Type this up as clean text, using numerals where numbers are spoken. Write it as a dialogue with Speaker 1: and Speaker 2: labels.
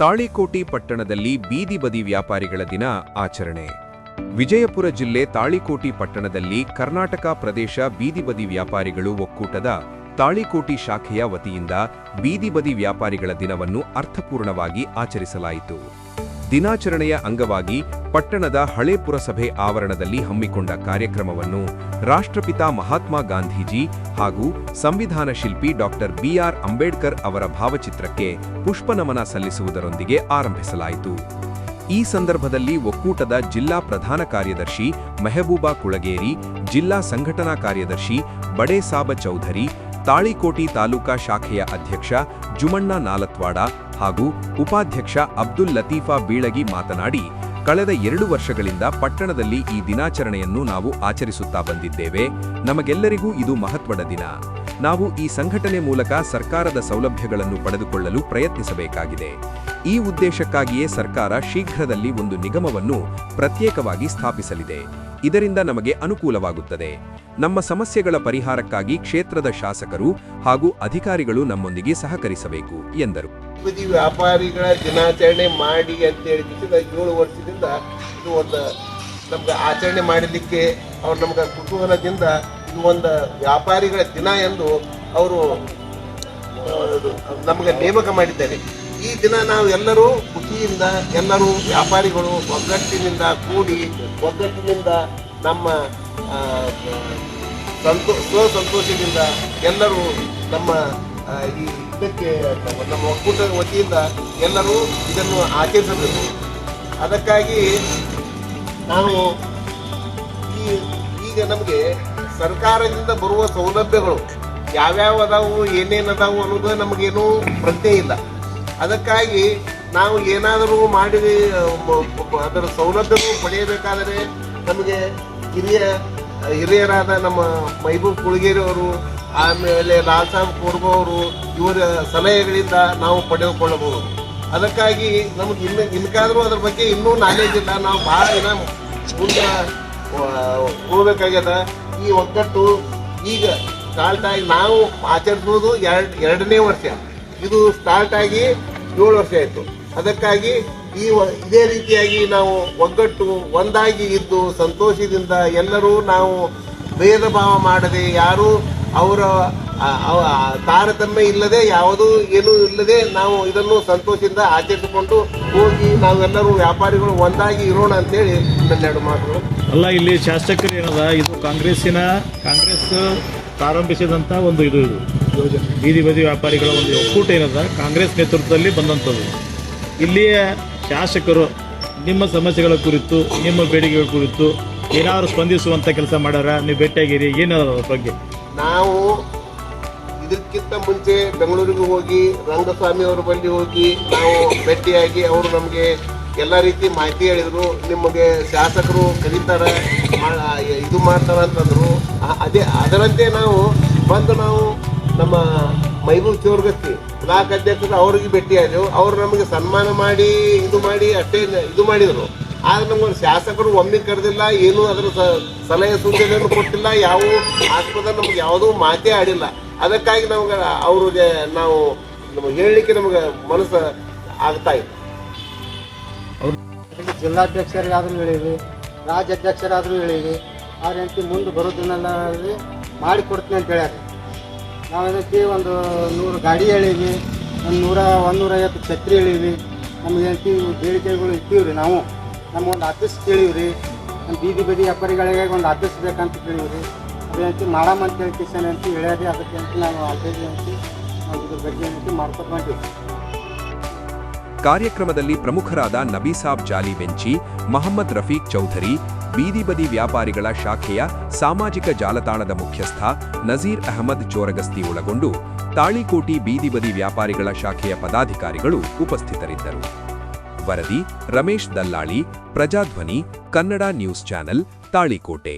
Speaker 1: ತಾಳಿಕೋಟಿ ಪಟ್ಟಣದಲ್ಲಿ ಬೀದಿ ಬದಿ ವ್ಯಾಪಾರಿಗಳ ದಿನ ಆಚರಣೆ. ವಿಜಯಪುರ ಜಿಲ್ಲೆ ತಾಳಿಕೋಟಿ ಪಟ್ಟಣದಲ್ಲಿ ಕರ್ನಾಟಕ ಪ್ರದೇಶ ಬೀದಿ ಬದಿ ವ್ಯಾಪಾರಿಗಳು ಒಕ್ಕೂಟದ ತಾಳಿಕೋಟಿ ಶಾಖೆಯ ವತಿಯಿಂದ ಬೀದಿ ಬದಿ ವ್ಯಾಪಾರಿಗಳ ದಿನವನ್ನು ಅರ್ಥಪೂರ್ಣವಾಗಿ ಆಚರಿಸಲಾಯಿತು. ದಿನಾಚರಣೆಯ ಅಂಗವಾಗಿ ಪಟ್ಟಣದ ಹಳೆ ಪುರಸಭೆ ಆವರಣದಲ್ಲಿ ಹಮ್ಮಿಕೊಂಡ ಕಾರ್ಯಕ್ರಮವನ್ನು ರಾಷ್ಟ್ರಪಿತ ಮಹಾತ್ಮ ಗಾಂಧೀಜಿ ಹಾಗೂ ಸಂವಿಧಾನ ಶಿಲ್ಪಿ ಡಾಕ್ಟರ್ ಬಿಆರ್ ಅಂಬೇಡ್ಕರ್ ಅವರ ಭಾವಚಿತ್ರಕ್ಕೆ ಪುಷ್ಪನಮನ ಸಲ್ಲಿಸುವುದರೊಂದಿಗೆ ಆರಂಭಿಸಲಾಯಿತು. ಈ ಸಂದರ್ಭದಲ್ಲಿ ಒಕ್ಕೂಟದ ಜಿಲ್ಲಾ ಪ್ರಧಾನ ಕಾರ್ಯದರ್ಶಿ ಮೆಹಬೂಬಾ ಕುಳಗೇರಿ, ಜಿಲ್ಲಾ ಸಂಘಟನಾ ಕಾರ್ಯದರ್ಶಿ ಬಡೇಸಾಬ ಚೌಧರಿ, ತಾಳಿಕೋಟಿ ತಾಲೂಕಾ ಶಾಖೆಯ ಅಧ್ಯಕ್ಷ ಜುಮಣ್ಣ ನಾಲತ್ವಾಡ ಹಾಗೂ ಉಪಾಧ್ಯಕ್ಷ ಅಬ್ದುಲ್ ಲತೀಫಾ ಬೀಳಗಿ ಮಾತನಾಡಿ, ಕಳೆದ 2 ವರ್ಷಗಳಿಂದ ಪಟ್ಟಣದಲ್ಲಿ ಈ ದಿನಾಚರಣೆಯನ್ನು ನಾವು ಆಚರಿಸುತ್ತಾ ಬಂದಿದ್ದೇವೆ. ನಮಗೆಲ್ಲರಿಗೂ ಇದು ಮಹತ್ವದ ದಿನ. ನಾವು ಈ ಸಂಘಟನೆ ಮೂಲಕ ಸರ್ಕಾರದ ಸೌಲಭ್ಯಗಳನ್ನು ಪಡೆದುಕೊಳ್ಳಲು ಪ್ರಯತ್ನಿಸಬೇಕಾಗಿದೆ. ಈ ಉದ್ದೇಶಕ್ಕಾಗಿಯೇ ಸರ್ಕಾರ ಶೀಘ್ರದಲ್ಲಿ ಒಂದು ನಿಗಮವನ್ನು ಪ್ರತ್ಯೇಕವಾಗಿ ಸ್ಥಾಪಿಸಲಿದೆ. ಇದರಿಂದ ನಮಗೆ ಅನುಕೂಲವಾಗುತ್ತದೆ. ನಮ್ಮ ಸಮಸ್ಯೆಗಳ ಪರಿಹಾರಕ್ಕಾಗಿ ಕ್ಷೇತ್ರದ ಶಾಸಕರು ಹಾಗೂ ಅಧಿಕಾರಿಗಳು ನಮ್ಮೊಂದಿಗೆ ಸಹಕರಿಸಬೇಕು ಎಂದರು.
Speaker 2: ಬೀದಿ ವ್ಯಾಪಾರಿಗಳ ದಿನಾಚರಣೆ ಮಾಡಿ ಅಂತ ಹೇಳಿ 7 ವರ್ಷದಿಂದ ಇದು ಒಂದು ನಮ್ಗೆ ಆಚರಣೆ ಮಾಡಲಿಕ್ಕೆ ಅವ್ರು ನಮ್ಗೆ ಕುತೂಹಲದಿಂದ ಇದು ಒಂದು ವ್ಯಾಪಾರಿಗಳ ದಿನ ಎಂದು ಅವರು ನಮಗೆ ನೇಮಕ ಮಾಡಿದ್ದಾರೆ. ಈ ದಿನ ನಾವು ಎಲ್ಲರೂ ಖುಷಿಯಿಂದ ಎಲ್ಲರೂ ವ್ಯಾಪಾರಿಗಳು ಒಗ್ಗಟ್ಟಿನಿಂದ ಕೂಡಿ ಒಗ್ಗಟ್ಟಿನಿಂದ ನಮ್ಮ ಸಂತೋಷದಿಂದ ಎಲ್ಲರೂ ನಮ್ಮ ಈ ಇದಕ್ಕೆ ನಮ್ಮ ಒಕ್ಕೂಟದ ವತಿಯಿಂದ ಎಲ್ಲರೂ ಇದನ್ನು ಆಚರಿಸಬೇಕು. ಅದಕ್ಕಾಗಿ ನಾವು ಈಗ ನಮಗೆ ಸರ್ಕಾರದಿಂದ ಬರುವ ಸೌಲಭ್ಯಗಳು ಯಾವ್ಯಾವ ಅದಾವು ಏನೇನು ಅದಾವು ಅನ್ನೋದು ನಮಗೇನೂ ಪ್ರಜ್ಞೆ ಇಲ್ಲ. ಅದಕ್ಕಾಗಿ ನಾವು ಏನಾದರೂ ಮಾಡಿ ಅದರ ಸೌಲಭ್ಯಗಳು ಪಡೆಯಬೇಕಾದರೆ ನಮಗೆ ಹಿರಿಯರಾದ ನಮ್ಮ ಮೆಹಬೂಬ್ ಕುಳಗೇರಿ ಅವರು, ಆಮೇಲೆ ಲಾಲ್ ಸಾಹೇಬ್ ಕೋರ್ಬಾ ಅವರು, ಇವರ ಸಲಹೆಗಳಿಂದ ನಾವು ಪಡೆದುಕೊಳ್ಳಬಹುದು. ಅದಕ್ಕಾಗಿ ನಮಗೆ ಇನ್ಕಾದರೂ ಅದ್ರ ಬಗ್ಗೆ ಇನ್ನೂ ನಾಲೆಜ್ ಇಲ್ಲ. ನಾವು ಭಾಳ ದಿನ ಮುಂದೆ ಹೋಗ್ಬೇಕಾಗ್ಯದ. ಈ ಒಗ್ಗಟ್ಟು ಈಗ ಸ್ಟಾರ್ಟ್ ಆಗಿ ನಾವು ಆಚರಿಸೋದು ಎರಡನೇ ವರ್ಷ. ಇದು ಸ್ಟಾರ್ಟ್ ಆಗಿ 7 ವರ್ಷ ಆಯಿತು. ಅದಕ್ಕಾಗಿ ಇದೇ ರೀತಿಯಾಗಿ ನಾವು ಒಗ್ಗಟ್ಟು ಒಂದಾಗಿ ಇದ್ದು ಸಂತೋಷದಿಂದ ಎಲ್ಲರೂ ನಾವು ಭೇದ ಭಾವ ಮಾಡದೆ ಯಾರೂ ಅವರ ತಾರತಮ್ಯ ಇಲ್ಲದೆ ಯಾವುದೂ ಏನೂ ಇಲ್ಲದೆ ನಾವು ಇದನ್ನು ಸಂತೋಷದಿಂದ ಆಚರಿಸಿಕೊಂಡು ಹೋಗಿ ನಾವೆಲ್ಲರೂ ವ್ಯಾಪಾರಿಗಳು ಒಂದಾಗಿ ಇರೋಣ ಅಂತೇಳಿ ನನ್ನೆರಡು ಮಾತುಗಳು.
Speaker 3: ಅಲ್ಲ, ಇಲ್ಲಿ ಶಾಸಕರು ಏನದ, ಇದು ಕಾಂಗ್ರೆಸ್ ಪ್ರಾರಂಭಿಸಿದಂಥ ಒಂದು ಇದು ಬೀದಿ ಬದಿ ವ್ಯಾಪಾರಿಗಳ ಒಂದು ಒಕ್ಕೂಟ ಏನದ ಕಾಂಗ್ರೆಸ್ ನೇತೃತ್ವದಲ್ಲಿ ಬಂದಂಥದ್ದು. ಇಲ್ಲಿಯ ಶಾಸಕರು ನಿಮ್ಮ ಸಮಸ್ಯೆಗಳ ಕುರಿತು, ನಿಮ್ಮ ಬೇಡಿಕೆಗಳ ಕುರಿತು ಏನಾದರೂ ಸ್ಪಂದಿಸುವಂಥ ಕೆಲಸ ಮಾಡ್ಯಾರ? ನೀವು ಭೇಟಿಯಾಗಿರಿ, ಏನದ ಬಗ್ಗೆ?
Speaker 2: ನಾವು ಇದಕ್ಕಿಂತ ಮುಂಚೆ ಬೆಂಗಳೂರಿಗೆ ಹೋಗಿ ರಂಗಸ್ವಾಮಿ ಅವರ ಬಳಿ ಹೋಗಿ ನಾವು ಭೇಟಿಯಾಗಿ ಅವರು ನಮಗೆ ಎಲ್ಲ ರೀತಿ ಮಾಹಿತಿ ಹೇಳಿದರು. ನಿಮಗೆ ಶಾಸಕರು ಕರೀತಾರೆ, ಇದು ಮಾಡ್ತಾರೆ ಅಂತಂದರು. ಅದರಂತೆ ನಾವು ಬಂದು ನಾವು ನಮ್ಮ ಮೆಹಬೂಬ್ ಚೋರ್ಗತ್ತಿ ಬ್ಲಾಕ್ ಅಧ್ಯಕ್ಷರು ಅವ್ರಿಗೆ ಭೇಟಿಯಾದೆವು. ಅವರು ನಮಗೆ ಸನ್ಮಾನ ಮಾಡಿ ಇದು ಮಾಡಿ ಅಷ್ಟೇ ಇದು ಮಾಡಿದರು. ಆದರೆ ನಮಗೆ ಶಾಸಕರು ಒಮ್ಮೆ ಕರೆದಿಲ್ಲ, ಏನೂ ಅದರ ಸಲಹೆ ಸೂಚನೆಯನ್ನು ಕೊಟ್ಟಿಲ್ಲ. ಯಾವ ಆಸ್ಪದ ನಮ್ಗೆ ಯಾವುದೂ ಮಾತೇ ಆಡಿಲ್ಲ. ಅದಕ್ಕಾಗಿ ನಮ್ಗೆ ಅವ್ರಿಗೆ ನಾವು ನಮಗೆ ಹೇಳಲಿಕ್ಕೆ ನಮಗೆ ಮನಸ್ಸು ಆಗ್ತಾ ಇತ್ತು.
Speaker 4: ಜಿಲ್ಲಾಧ್ಯಕ್ಷರಿಗಾದರೂ ಹೇಳಿವಿ, ರಾಜ್ಯಾಧ್ಯಕ್ಷರಾದರೂ ಹೇಳಿವಿ. ಆ ರೀತಿ ಮುಂದೆ ಬರೋದನ್ನೆಲ್ಲ ಮಾಡಿಕೊಡ್ತೀನಿ ಅಂತ ಹೇಳ್ಯಾರ. ನಾವು ಇದಕ್ಕೆ ಒಂದು 100 ಗಾಡಿ ಹೇಳಿವಿ, ಒಂದು 150 ಛತ್ರಿ ಹೇಳಿವಿ. ನಮಗೆ ಅಂತೀವಿ ಬೇಡಿಕೆಗಳು ಇರ್ತೀವಿ ರೀ. ನಾವು ನಮಗೊಂದು ಆಫೀಸ್ ಕೇಳೀವಿ ರೀ. ನಮ್ಮ ಬೀದಿ ಬದಿ ವ್ಯಾಪಾರಿಗಳಿಗೆ ಒಂದು ಆಫೀಸ್ ಬೇಕಂತ ಕೇಳೀವಿ ರೀ. ಅದೇಂತಿ ಮಾಡಮ್ಮ ಅಂತ ಹೇಳಿ ಕಿಶನ್ ಅಂತ ಹೇಳ್ಯಾರಿ. ಅದಕ್ಕೆ ಅಂತ ನಾವು ಆಲ್ರೆಡಿ ಅಂತಿ ನಾವು ಇದ್ರ ಬಗ್ಗೆ ಅಂತಿ ಮಾಡ್ಕೊಂಡು ಹೊಂಟೀವಿ.
Speaker 1: ಕಾರ್ಯಕ್ರಮದಲ್ಲಿ ಪ್ರಮುಖರಾದ ನಬೀಸಾಬ್ ಜಾಲಿ ಬೆಂಚಿ, ಮಹಮ್ಮದ್ ರಫೀಕ್ ಚೌಧರಿ, ಬೀದಿ ಬದಿ ವ್ಯಾಪಾರಿಗಳ ಶಾಖೆಯ ಸಾಮಾಜಿಕ ಜಾಲತಾಣದ ಮುಖ್ಯಸ್ಥ ನಜೀರ್ ಅಹಮದ್ ಚೋರಗಸ್ತಿ ಒಳಗೊಂಡು ತಾಳಿಕೋಟಿ ಬೀದಿ ಬದಿ ವ್ಯಾಪಾರಿಗಳ ಶಾಖೆಯ ಪದಾಧಿಕಾರಿಗಳು ಉಪಸ್ಥಿತರಿದ್ದರು. ವರದಿ ರಮೇಶ್ ದಲ್ಲಾಳಿ, ಪ್ರಜಾಧ್ವನಿ, ಕನ್ನಡ ನ್ಯೂಸ್ ಚಾನೆಲ್, ತಾಳಿಕೋಟೆ.